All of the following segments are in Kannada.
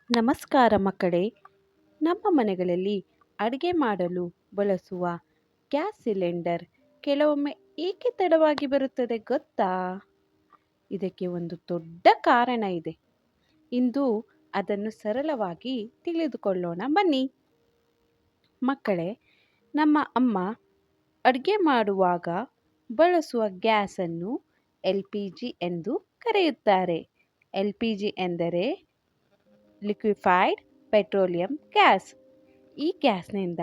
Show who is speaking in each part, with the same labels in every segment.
Speaker 1: ನಮಸ್ಕಾರ ಮಕ್ಕಳೇ. ನಮ್ಮ ಮನೆಗಳಲ್ಲಿ ಅಡುಗೆ ಮಾಡಲು ಬಳಸುವ ಗ್ಯಾಸ್ ಸಿಲಿಂಡರ್ ಕೆಲವೊಮ್ಮೆ ಏಕೆ ತಡವಾಗಿ ಬರುತ್ತದೆ ಗೊತ್ತಾ? ಇದಕ್ಕೆ ಒಂದು ದೊಡ್ಡ ಕಾರಣ ಇದೆ. ಇಂದು ಅದನ್ನು ಸರಳವಾಗಿ ತಿಳಿದುಕೊಳ್ಳೋಣ ಬನ್ನಿ. ಮಕ್ಕಳೇ, ನಮ್ಮ ಅಮ್ಮ ಅಡುಗೆ ಮಾಡುವಾಗ ಬಳಸುವ ಗ್ಯಾಸನ್ನು LPG ಎಂದು ಕರೆಯುತ್ತಾರೆ. LPG ಎಂದರೆ ಲಿಕ್ವಿಫೈಡ್ ಪೆಟ್ರೋಲಿಯಂ ಗ್ಯಾಸ್. ಈ ಗ್ಯಾಸ್ನಿಂದ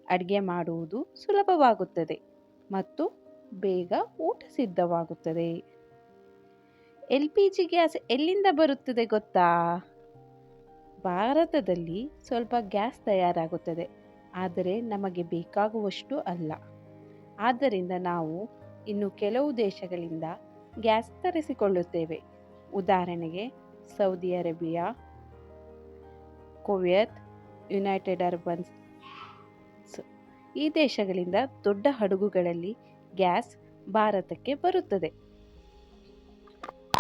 Speaker 1: ಅಡುಗೆ ಮಾಡುವುದು ಸುಲಭವಾಗುತ್ತದೆ ಮತ್ತು ಬೇಗ ಊಟ ಸಿದ್ಧವಾಗುತ್ತದೆ. LPG ಗ್ಯಾಸ್ ಎಲ್ಲಿಂದ ಬರುತ್ತದೆ ಗೊತ್ತಾ? ಭಾರತದಲ್ಲಿ ಸ್ವಲ್ಪ ಗ್ಯಾಸ್ ತಯಾರಾಗುತ್ತದೆ, ಆದರೆ ನಮಗೆ ಬೇಕಾಗುವಷ್ಟು ಅಲ್ಲ. ಆದ್ದರಿಂದ ನಾವು ಇನ್ನು ಕೆಲವು ದೇಶಗಳಿಂದ ಗ್ಯಾಸ್ ತರಿಸಿಕೊಳ್ಳುತ್ತೇವೆ. ಉದಾಹರಣೆಗೆ Saudi Arabia, Kuwait, United Arab ಈ ದೇಶಗಳಿಂದ ದೊಡ್ಡ ಹಡಗುಗಳಲ್ಲಿ ಗ್ಯಾಸ್ ಭಾರತಕ್ಕೆ ಬರುತ್ತದೆ.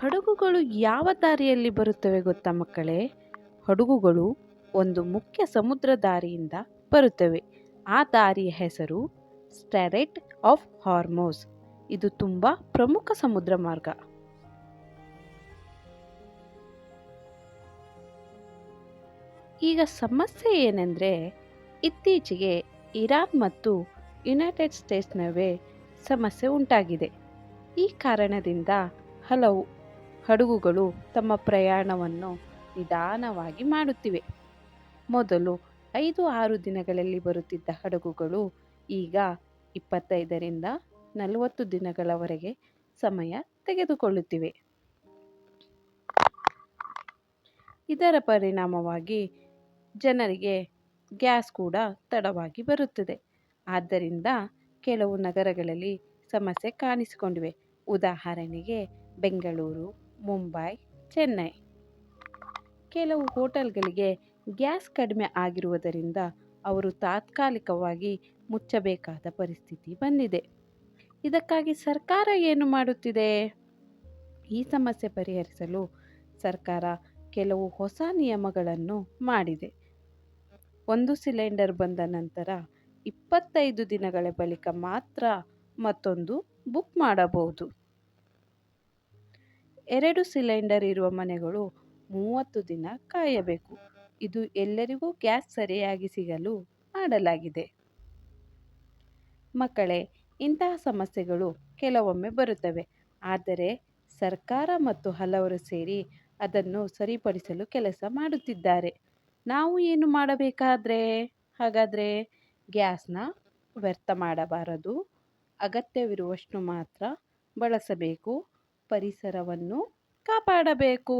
Speaker 1: ಹಡಗುಗಳು ಯಾವ ದಾರಿಯಲ್ಲಿ ಬರುತ್ತವೆ ಗೊತ್ತಾ ಮಕ್ಕಳೇ? ಹಡಗುಗಳು ಒಂದು ಮುಖ್ಯ ಸಮುದ್ರ ದಾರಿಯಿಂದ ಬರುತ್ತವೆ. ಆ ದಾರಿಯ ಹೆಸರು ಸ್ಟ್ರೈಟ್ ಆಫ್ ಹಾರ್ಮುಜ್. ಇದು ತುಂಬಾ ಪ್ರಮುಖ ಸಮುದ್ರ ಮಾರ್ಗ. ಈಗ ಸಮಸ್ಯೆ ಏನೆಂದರೆ, ಇತ್ತೀಚೆಗೆ ಇರಾನ್ ಮತ್ತು ಯುನೈಟೆಡ್ ಸ್ಟೇಟ್ಸ್ ನಡುವೆ ಸಮಸ್ಯೆ ಉಂಟಾಗಿದೆ. ಈ ಕಾರಣದಿಂದ ಹಲವು ಹಡಗುಗಳು ತಮ್ಮ ಪ್ರಯಾಣವನ್ನು ನಿಧಾನವಾಗಿ ಮಾಡುತ್ತಿವೆ. ಮೊದಲು 5-6 ದಿನಗಳಲ್ಲಿ ಬರುತ್ತಿದ್ದ ಹಡಗುಗಳು ಈಗ 25ರಿಂದ 40 ದಿನಗಳವರೆಗೆ ಸಮಯ ತೆಗೆದುಕೊಳ್ಳುತ್ತಿವೆ. ಇದರ ಪರಿಣಾಮವಾಗಿ ಜನರಿಗೆ ಗ್ಯಾಸ್ ಕೂಡ ತಡವಾಗಿ ಬರುತ್ತದೆ. ಆದ್ದರಿಂದ ಕೆಲವು ನಗರಗಳಲ್ಲಿ ಸಮಸ್ಯೆ ಕಾಣಿಸಿಕೊಂಡಿವೆ. ಉದಾಹರಣೆಗೆ ಬೆಂಗಳೂರು, ಮುಂಬೈ, ಚೆನ್ನೈ. ಕೆಲವು ಹೋಟೆಲ್ಗಳಿಗೆ ಗ್ಯಾಸ್ ಕಡಿಮೆ ಆಗಿರುವುದರಿಂದ ಅವರು ತಾತ್ಕಾಲಿಕವಾಗಿ ಮುಚ್ಚಬೇಕಾದ ಪರಿಸ್ಥಿತಿ ಬಂದಿದೆ. ಇದಕ್ಕಾಗಿ ಸರ್ಕಾರ ಏನು ಮಾಡುತ್ತಿದೆ? ಈ ಸಮಸ್ಯೆ ಪರಿಹರಿಸಲು ಸರ್ಕಾರ ಕೆಲವು ಹೊಸ ನಿಯಮಗಳನ್ನು ಮಾಡಿದೆ. ಒಂದು ಸಿಲಿಂಡರ್ ಬಂದ ನಂತರ 25 ದಿನಗಳ ಬಳಿಕ ಮಾತ್ರ ಮತ್ತೊಂದು ಬುಕ್ ಮಾಡಬಹುದು. 2 ಸಿಲಿಂಡರ್ ಇರುವ ಮನೆಗಳು 30 ದಿನ ಕಾಯಬೇಕು. ಇದು ಎಲ್ಲರಿಗೂ ಗ್ಯಾಸ್ ಸರಿಯಾಗಿ ಸಿಗಲು ಮಾಡಲಾಗಿದೆ. ಮಕ್ಕಳೇ, ಇಂತಹ ಸಮಸ್ಯೆಗಳು ಕೆಲವೊಮ್ಮೆ ಬರುತ್ತವೆ, ಆದರೆ ಸರ್ಕಾರ ಮತ್ತು ಹಲವರು ಸೇರಿ ಅದನ್ನು ಸರಿಪಡಿಸಲು ಕೆಲಸ ಮಾಡುತ್ತಿದ್ದಾರೆ. ನಾವು ಏನು ಮಾಡಬೇಕಾದ್ರೆ ಗ್ಯಾಸ್ನ ವ್ಯರ್ಥ ಮಾಡಬಾರದು. ಅಗತ್ಯವಿರುವಷ್ಟು ಮಾತ್ರ ಬಳಸಬೇಕು. ಪರಿಸರವನ್ನು ಕಾಪಾಡಬೇಕು.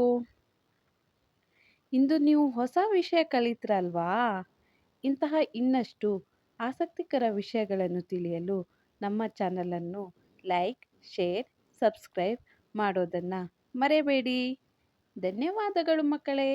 Speaker 1: ಇಂದು ನೀವು ಹೊಸ ವಿಷಯ ಕಲಿತ್ರಲ್ವಾ? ಇಂತಹ ಇನ್ನಷ್ಟು ಆಸಕ್ತಿಕರ ವಿಷಯಗಳನ್ನು ತಿಳಿಯಲು ನಮ್ಮ ಚಾನಲನ್ನು ಲೈಕ್, ಶೇರ್, ಸಬ್ಸ್ಕ್ರೈಬ್ ಮಾಡೋದನ್ನು ಮರೆಯಬೇಡಿ. ಧನ್ಯವಾದಗಳು ಮಕ್ಕಳೇ.